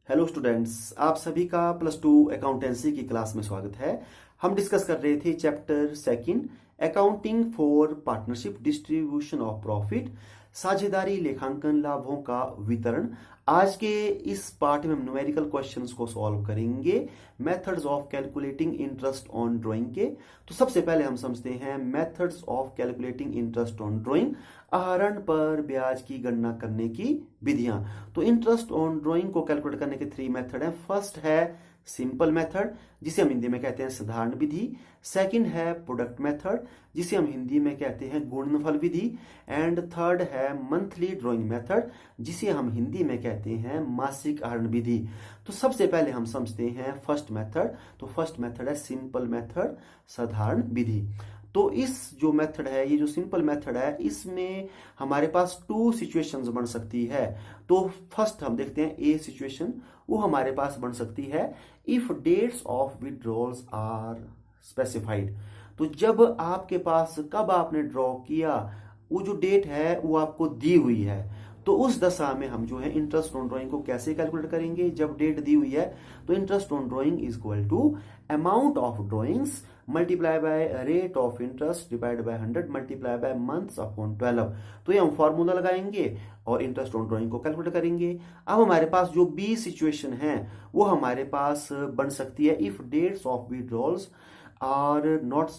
Hello students, आप सभी का प्लस टू अकाउंटेंसी की क्लास में स्वागत है। हम डिस्कस कर रहे थे chapter second, accounting for partnership, distribution of profit, साझेदारी, लेखांकन, लाभों का वितरण। आज के इस पार्ट में हम न्यूमेरिकल क्वेश्चंस को सॉल्व करेंगे, methods of calculating interest on drawing के। तो सबसे पहले हम समझते हैं methods of calculating interest on drawing, आहरण पर ब्याज की गणना करने की विधियां। तो इंटरेस्ट ऑन ड्राइंग को कैलकुलेट करने के 3 मेथड हैं। फर्स्ट है सिंपल मेथड, जिसे हम हिंदी में कहते हैं साधारण विधि। सेकंड है प्रोडक्ट मेथड, जिसे हम हिंदी में कहते हैं गुणनफल विधि। एंड थर्ड है मंथली ड्राइंग मेथड, जिसे हम हिंदी में कहते हैं मासिक आहरण विधि। तो सबसे पहले हम समझते हैं फर्स्ट मेथड। तो फर्स्ट मेथड है सिंपल मेथड, साधारण विधि। तो इस जो मेथड है, ये जो सिंपल मेथड है, इसमें हमारे पास 2 सिचुएशंस बन सकती है। तो फर्स्ट हम देखते हैं ए सिचुएशन, वो हमारे पास बन सकती है if dates of withdrawals are specified. तो जब आपके पास, कब आपने ड्रॉ किया, वो जो डेट है वो आपको दी हुई है। तो उस दशा में हम जो है इंटरेस्ट ऑन ड्राइंग को कैसे कैलकुलेट करेंगे? जब डेट दी हुई है तो interest on drawing is equal to amount of drawings multiply by rate of interest divide by 100 multiply by months upon 12। तो ये हम फॉर्मूला लगाएंगे और इंटरेस्ट ऑन ड्राइंग को कैलकुलेट करेंगे। अब हमारे पास जो बी सिचुएशन है वो हमारे पास बन सकती है if dates of withdrawals are not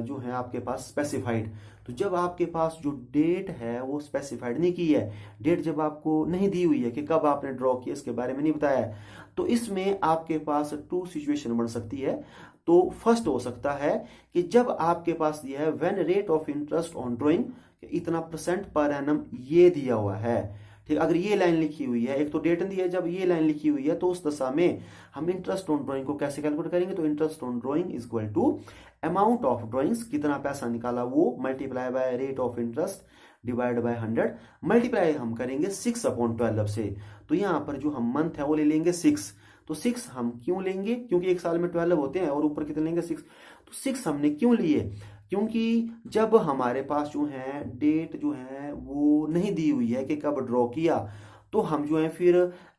जो है आपके पास स्पेसिफाइड। तो जब आपके पास जो डेट है वो स्पेसिफाइड नहीं की है, डेट जब आपको नहीं दी हुई है कि कब आपने ड्रॉ किया, इसके बारे में नहीं बताया है, तो इसमें आपके पास 2 सिचुएशन बन सकती है। तो फर्स्ट हो सकता है कि जब आपके पास दिया है when rate of interest on drawing इतना परसेंट पर एनम ये दिया हुआ है, ठीक। अगर ये लाइन लिखी हुई है, एक तो डेट दी है, जब ये लाइन लिखी हुई है तो उस दशा में हम इंटरेस्ट ऑन ड्राइंग को कैसे कैलकुलेट करेंगे? तो interest on drawing is equal to amount of drawings, कितना पैसा निकाला वो, multiply by rate of interest divide by 100, multiply हम करेंगे 6 अपॉन 12 से। तो यहाँ पर जो हम मंथ है वो ले लेंगे 6। तो 6 हम क्यों लेंगे? क्योंकि एक साल में 12 होते हैं और ऊपर कितने लेंगे? 6। तो 6 हमने क्यों लिए? क्योंकि जब हमारे पास जो है डेट जो है वो नहीं दी हुई है कि कब ड्रॉ किया, तो हम जो है फिर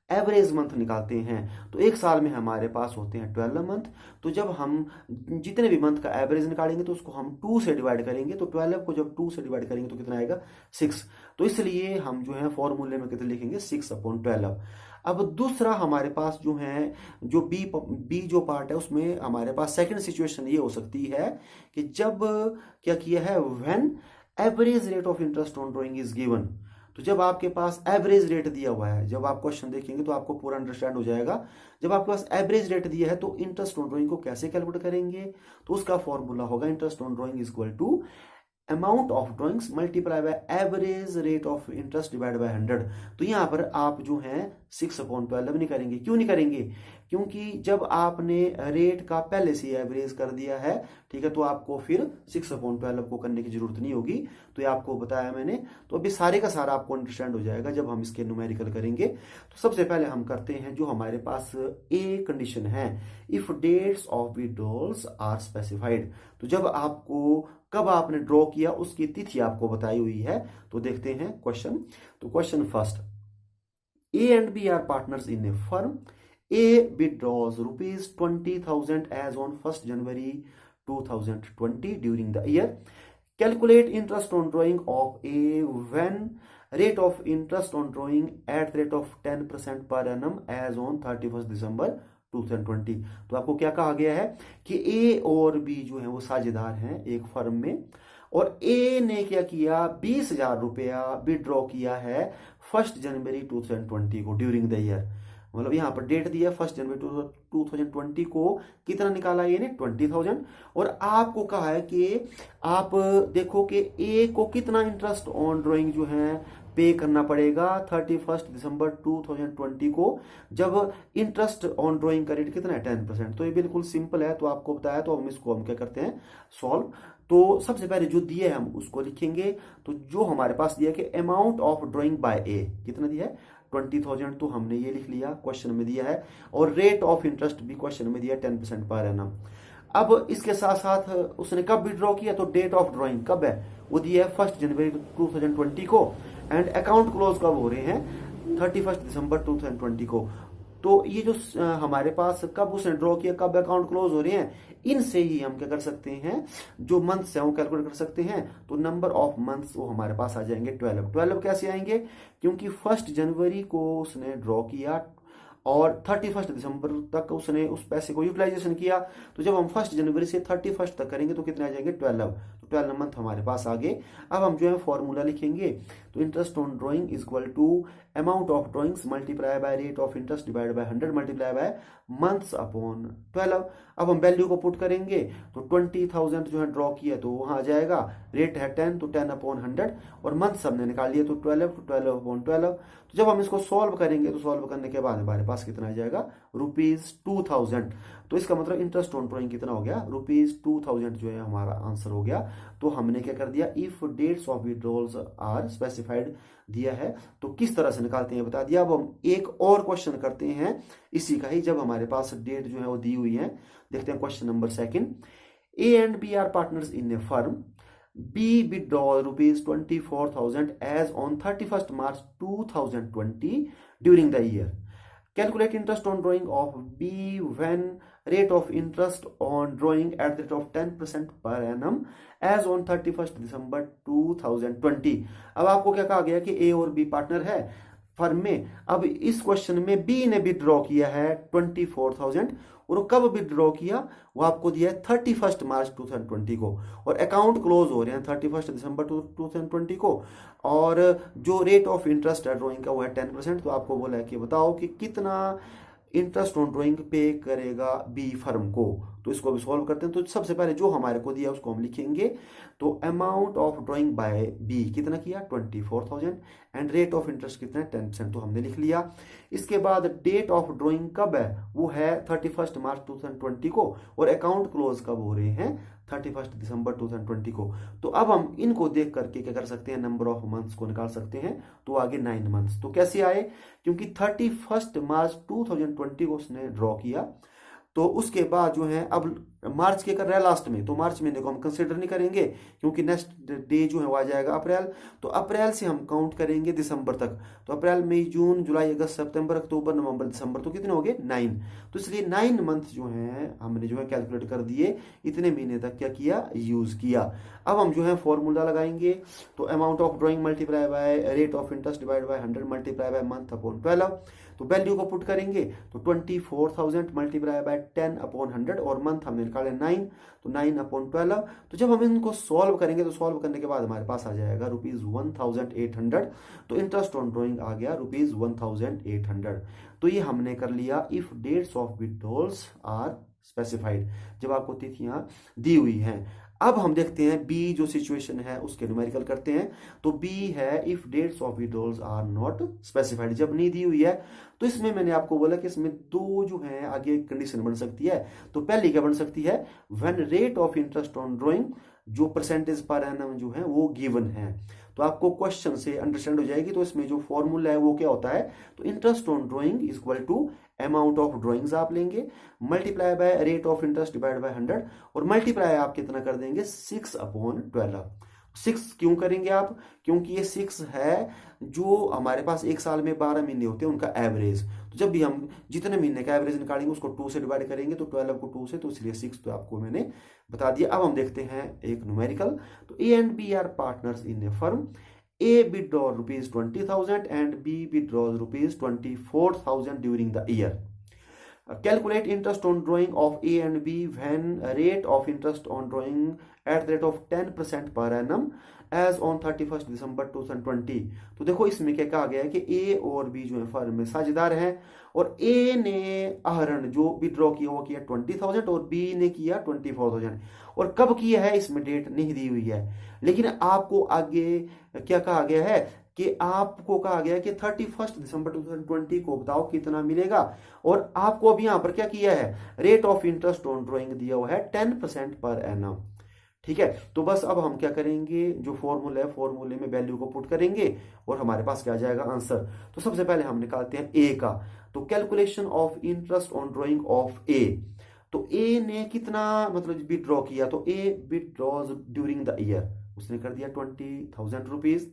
एवरेज मंथ निकालते हैं। तो एक साल में हमारे पास होते हैं 12 मंथ। तो जब हम जितने भी मंथ का एवरेज निकालेंगे तो उसको हम 2 से डिवाइड करेंगे। तो 12 को जब 2 से डिवाइड करेंगे तो कितना आएगा? 6। तो इसलिए हम जो है फॉर्मूले में कितने लिखेंगे? 6 अपॉन 12। अब दूसरा हमारे पास जो है, जो बी जो पार्ट है, उसमें हमारे पास सेकंड सिचुएशन ये हो सकती है कि जब क्या किया है, when average rate of interest on drawing is given. तो जब आपके पास एवरेज रेट दिया हुआ है, जब आप क्वेश्चन देखेंगे तो आपको पूरा अंडरस्टैंड हो जाएगा। जब आपके पास एवरेज रेट दिया है तो इंटरेस्ट ऑन ड्राइंग को कैसे कैलकुलेट करेंगे? तो उसका फॉर्मूला होगा interest on drawing is equal to amount of drawings multiply by average rate of interest divide by 100। तो यहां पर आप जो है 6 अपॉन 12 नहीं करेंगे। क्यों नहीं करेंगे? क्योंकि जब आपने रेट का पहले से एवरेज कर दिया है, ठीक है, तो आपको फिर 6 अपॉन 12 को करने की जरूरत नहीं होगी। तो ये आपको बताया मैंने। तो अभी सारे का सारा आपको अंडरस्टैंड हो जाएगा जब हम इसके न्यूमेरिकल करेंगे। तो सबसे पहले हम करते हैं जो हमारे पास ए कंडीशन है, if dates of withdrawals are specified. तो जब आपको, कब आपने ड्रॉ किया उसकी तिथि आपको बताई हुई है। तो देखते हैं क्वेश्चन। तो question first, A and B are partners in a firm. A withdraws rupees 20,000 as on 1st January 2020 during the year. Calculate interest on drawing of A when rate of interest on drawing at the rate of 10% per annum as on 31st December 2020। तो आपको क्या कहा गया है कि ए और B जो है वो साझेदार हैं एक फर्म में, और ए ने क्या किया, 20,000 रुपया विड्रॉ किया है 1 जनवरी 2020 को ड्यूरिंग द ईयर। मतलब यहाँ पर डेट दिया 1 जनवरी 2020 को, कितना निकाला ये ने? 20,000। और आपको कहा है कि आप देखो कि ए को कितना इंटरेस्ट ऑन ड्राइंग जो है पे करना पड़ेगा 31 दिसंबर 2020 को, जब इंटरेस्ट ऑन ड्राइंग का रेट कितना है? 10%। तो ये बिल्कुल सिंपल है, तो आपको बताया। तो हम इसको क्या करते हैं, सॉल्व। तो सबसे पहले जो दिए है हम उसको लिखेंगे। तो जो हमारे पास दिया कि अमाउंट ऑफ ड्राइंग बाय ए कितना दिया है? 20,000। तो हमने ये लिख लिया, क्वेश्चन में दिया है। और रेट ऑफ इंटरेस्ट भी क्वेश्चन में दिया 10% पर एनम। अब इसके साथ साथ उसने कब विड्रॉ किया? तो डेट ऑफ ड्राइंग कब है वो दिया है 1 जनवरी 2020 को। एंड अकाउंट क्लोज कब हो रहे हैं? 31 दिसंबर 2020 को। तो ये जो हमारे पास कब उसने ड्रॉ किया, कब अकाउंट क्लोज हो रहे हैं, इनसे ही हम क्या कर सकते हैं, जो मंथ्स है वो कैलकुलेट कर सकते हैं। तो नंबर ऑफ मंथ्स वो हमारे पास आ जाएंगे 12। 12 कैसे आएंगे, क्योंकि 1 जनवरी को उसने ड्रॉ किया और 31 दिसंबर तक उसने उस पैसे को यूटिलाइजेशन किया। तो जब हम 1 जनवरी से 31 तक करेंगे तो कितने आ जाएंगे, 12। तो 12 मंथ हमारे पास आगे। अब हम जो है फॉर्मूला लिखेंगे, तो interest on drawing is equal to amount of drawings multiply by rate of interest divide by 100 multiply by months upon 12। अब हम वैल्यू को पुट करेंगे, तो 20,000 जो है ड्रॉ किया तो वहां आ जाएगा, रेट है 10 तो 10 अपॉन 100 और मंथ्स हमने निकाल लिया तो 12 तो 12 अपॉन 12। तो जब हम इसको सॉल्व करेंगे तो सॉल्व करने के बाद हमारे पास कितना आ जाएगा, ₹2000। तो इसका मतलब इंटरेस्ट ऑन ड्रॉइंग कितना हो गया, ₹2000 जो है हमारा आंसर हो गया। तो हमने क्या कर दिया, if dates of withdrawals are specified दिया है तो किस तरह से निकालते हैं बता दिया। अब हम एक और क्वेश्चन करते हैं इसी का ही, जब हमारे पास डेट जो है वो दी हुई है। देखते हैं question number 2। A and B are partners in a firm. B withdrew ₹24,000 as on 31st March 2020 during the year. Calculate interest on drawing of B when rate of interest on drawing at the rate of 10% per annum as on 31st December 2020। अब आपको क्या कहा गया कि A और B partner है firm में। अब इस क्वेश्चन में B ने विड्रॉ किया है 24,000 और कब विड्रॉ किया वो आपको दिया है 31 मार्च 2020 को, और अकाउंट क्लोज हो रहे हैं 31 दिसंबर 2020 को, और जो रेट ऑफ इंटरेस्ट है ड्रॉइंग का वो है 10%। तो आपको बोला है कि बताओ कि कितना इंटरेस्ट ऑन ड्रॉइंग पे करेगा बी फर्म को। तो इसको भी सॉल्व करते हैं। तो सबसे पहले जो हमारे को दिया उसको हम लिखेंगे, तो amount of drawing by B कितना किया 24,000 एंड रेट ऑफ इंटरेस्ट कितना है 10%, तो हमने लिख लिया। इसके बाद डेट ऑफ ड्रॉइंग कब है, वो है 31 मार्च 2020 को, और अकाउंट क्लोज कब हो रहे हैं 31 दिसंबर 2020 को। तो अब हम इनको देख करके क्या कर सकते हैं, नंबर ऑफ मंथ्स को निकाल सकते हैं। तो आगे 9 मंथ्स। तो कैसे आए, क्योंकि 31 मार्च 2020 को उसने ड्रॉ किया, तो उसके बाद जो है अब मार्च के कर रहा है लास्ट में, तो मार्च महीने को हम कंसिडर नहीं करेंगे क्योंकि नेक्स्ट डे जो है वो आ जाएगा अप्रैल। तो अप्रैल से हम काउंट करेंगे दिसंबर तक। तो अप्रैल मई जून जुलाई अगस्त सितंबर अक्टूबर नवंबर दिसंबर, तो कितने हो गए 9। तो इसलिए 9 मंथ जो है हमने जो है कैलकुलेट कर दिए, इतने महीने तक क्या किया, यूज किया। अब हम जो है फॉर्मूला लगाएंगे, तो amount of drawing multiply by rate of interest divide by 100 multiply by month upon 12। तो वैल्यू को पुट करेंगे, तो 24,000 मल्टीप्लाई बाय 10 अपॉन 100 और मंथ हमने निकाले 9, तो 9 अपॉन 12। तो जब हम इनको सॉल्व करेंगे तो सॉल्व करने के बाद हमारे पास आ जाएगा ₹1,800। तो इंटरेस्ट ऑन ड्रॉइंग आ गया ₹1,800। तो ये हमने कर लिया if dates of withdrawals are specified, जब आपको तिथियां दी हुई हैं। अब हम देखते हैं बी जो सिचुएशन है उसके न्यूमेरिकल करते हैं। तो बी है if dates of withdrawals are not specified, जब नहीं दी हुई है। तो इसमें मैंने आपको बोला कि इसमें दो जो है आगे कंडीशन बन सकती है। तो पहली क्या बन सकती है, when rate of interest on drawing, जो परसेंटेज पर एनम जो है वो गिवन है। तो आपको क्वेश्चन से अंडरस्टैंड हो जाएगी। तो इसमें जो फॉर्मूला है वो क्या होता है, तो interest on drawing is equal to amount of drawings आप लेंगे multiply by rate of interest divide by 100, और मल्टीप्लाई आप कितना कर देंगे 6 अपॉन 12। 6 क्यों करेंगे आप, क्योंकि ये 6 है जो हमारे पास एक साल में 12 महीने होते हैं उनका एवरेज। तो जब भी हम जितने महीने का एवरेज निकालेंगे उसको 2 से डिवाइड करेंगे, तो 12 को 2 से, तो इसलिए 6 तो आपको मैंने बता दिया। अब हम देखते हैं एक न्यूमेरिकल। तो A and B are partners in a firm. A withdraw ₹20,000 and B withdraws ₹24,000 during the year. Calculate interest on drawing of A and B when rate of interest on drawing at the rate of 10% per annum as on 31 दिसंबर 2020। तो देखो इसमें क्या कहा गया है कि A और B जो है फर्म में साझेदार हैं, और A ने आहरण जो विड्रॉ किया वो किया 20,000 और B ने किया 24,000, और कब किया है इसमें डेट नहीं दी हुई है। लेकिन आपको आगे क्या कहा गया है कि आपको कहा गया है कि 31 दिसंबर 2020 को बताओ कितना मिलेगा, और आपको अभी यहां पर क्या किया है, rate of interest on drawing दिया हुआ है 10% पर एनम। ठीक है, तो बस अब हम क्या करेंगे, जो फॉर्मूला है फॉर्मूले में वैल्यू को पुट करेंगे और हमारे पास क्या आ जाएगा आंसर। तो सबसे पहले हम निकालते हैं ए का। तो calculation of interest on drawing of A. तो ए ने कितना मतलब विड्रॉ किया, तो A withdraws during the year, उसने कर दिया 20,000 रुपीज,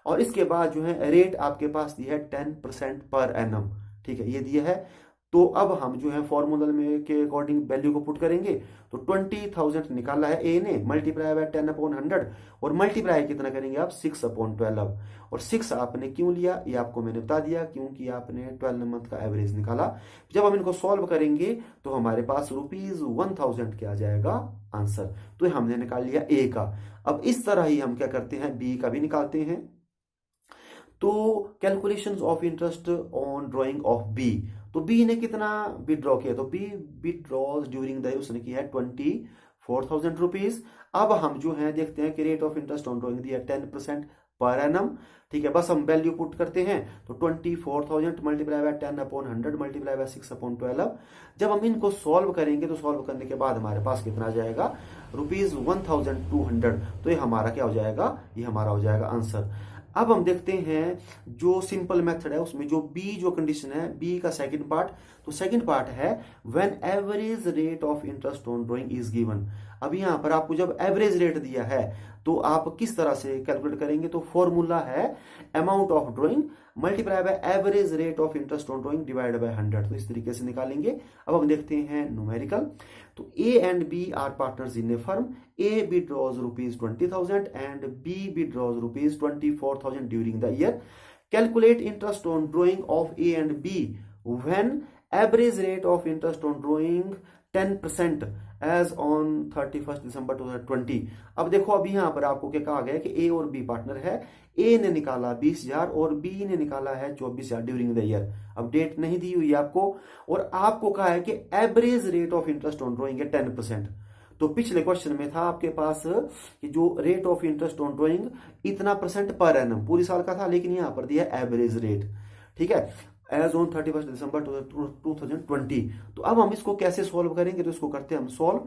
और इसके बाद जो है रेट आपके पास दिया है 10% पर एनम। ठीक है, ये दिया है तो अब हम जो है फॉर्मूला में के अकॉर्डिंग वैल्यू को पुट करेंगे। तो 20,000 निकाला है ए ने, मल्टीप्लाई बाय 10/100 और मल्टीप्लाई कितना करेंगे आप 6/12। और 6 आपने क्यों लिया ये आपको मैंने बता दिया, क्योंकि आपने 12 मंथ का एवरेज निकाला। जब हम इनको सॉल्व करेंगे तो हमारे पास ₹1000 क्या आ जाएगा आंसर। तो ये हमने निकाल लिया ए का। अब इस तरह ही हम क्या करते हैं बी का भी निकालते हैं। तो calculations of interest on drawing of B, तो बी ने कितना विड्रॉ किया, तो बी विड्रॉज ड्यूरिंग द उसने किया है 24,000 रुपीज। अब हम जो है देखते हैं कि rate of interest on drawing दिया 10% पर एनम। ठीक है, बस हम वैल्यू पुट करते हैं। तो 24,000 मल्टीप्लाई बाय 10/100 मल्टीप्लाई बाय 6/12। जब हम इनको सॉल्व करेंगे तो सॉल्व करने के बाद हमारे पास कितना आ जाएगा ₹1,200। तो ये हमारा क्या हो जाएगा, ये हमारा हो जाएगा आंसर। अब हम देखते हैं जो सिंपल मेथड है उसमें जो बी जो कंडीशन है बी का सेकंड पार्ट। तो सेकंड पार्ट है when average rate of interest on drawing is given. अब यहां पर आपको जब एवरेज रेट दिया है तो आप किस तरह से कैलकुलेट करेंगे, तो फॉर्मूला है amount of drawing multiply by average rate of interest on drawing divide by 100। तो इस तरीके से निकालेंगे। अब हम देखते हैं न्यूमेरिकल। तो A and B are partners in a firm. A withdraws ₹20,000 and B withdraws ₹24,000 during the year. Calculate interest on drawing of A and B when average rate of interest on drawing 10% as on 31st December 2020। अब देखो अभी यहां पर आपको क्या कहा गया है कि A और B पार्टनर है। A ने निकाला 20,000 और B ने निकाला है 24,000 ड्यूरिंग द ईयर। अब डेट नहीं दी हुई आपको और आपको कहा है कि average rate of interest on drawing है 10%। तो पिछले क्वेश्चन में था आपके पास कि जो rate of interest on drawing इतना परसेंट पर एनम पूरी साल का था, लेकिन यहां पर दिया एवरेज रेट। ठीक है, एज ऑन 31 दिसंबर 2020। तो अब हम इसको कैसे सॉल्व करेंगे, तो इसको करते हैं हम सॉल्व।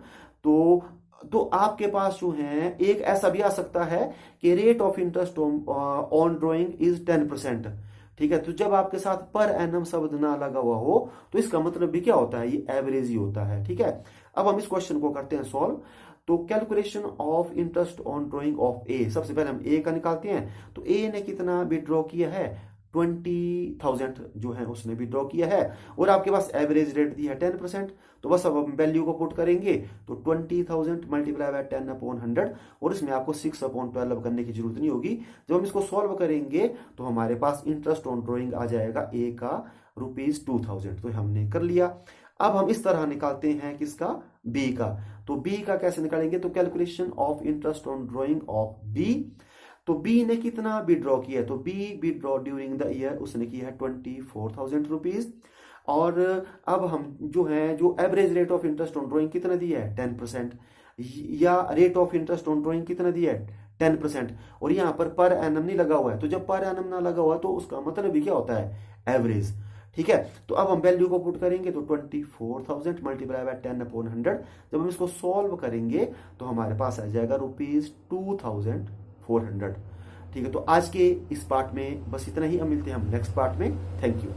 तो आपके पास जो है एक ऐसा भी आ सकता है कि rate of interest on drawing is 10%। ठीक है, तो जब आपके साथ पर एनम शब्द ना लगा हुआ हो तो इसका मतलब भी क्या होता है, ये एवरेज ही होता है। ठीक है, अब हम इस क्वेश्चन को करते हैं सॉल्व। तो calculation of interest on drawing of A, सबसे पहले हम ए का निकालते हैं। तो ए ने कितना विड्रॉ किया है 20,000 जो है उसने विड्रॉ किया है और आपके पास एवरेज रेट दी है 10%। तो बस अब हम वैल्यू को पुट करेंगे। तो 20,000 मल्टीप्लाई बाय 10/100 और इसमें आपको 6/12 करने की जरूरत नहीं होगी। जब हम इसको सॉल्व करेंगे तो हमारे पास इंटरेस्ट ऑन ड्राइंग आ जाएगा ए का ₹2,000। तो हमने कर लिया। अब हम इस तरह निकालते हैं किसका, बी का। तो बी का कैसे निकालेंगे, तो calculation of interest on drawing of B. तो बी ने कितना विड्रॉ किया, तो B withdraw during the year उसने किया है 24,000 रुपीज। और अब हम जो है जो average rate of interest on drawing कितना दिया है 10%, या rate of interest on drawing कितना दिया है 10%। और यहाँ पर एनम नहीं लगा हुआ है, तो जब पर एनम ना लगा हुआ तो उसका मतलब भी क्या होता है एवरेज। ठीक है, तो अब हम वैल्यू को पुट करेंगे। तो 24,000 मल्टीप्लाई बाय 10/100। जब हम इसको सॉल्व करेंगे तो हमारे पास आ जाएगा ₹2,400। ठीक है, तो आज के इस पार्ट में बस इतना ही। अब मिलते हैं हम नेक्स्ट पार्ट में। Thank you.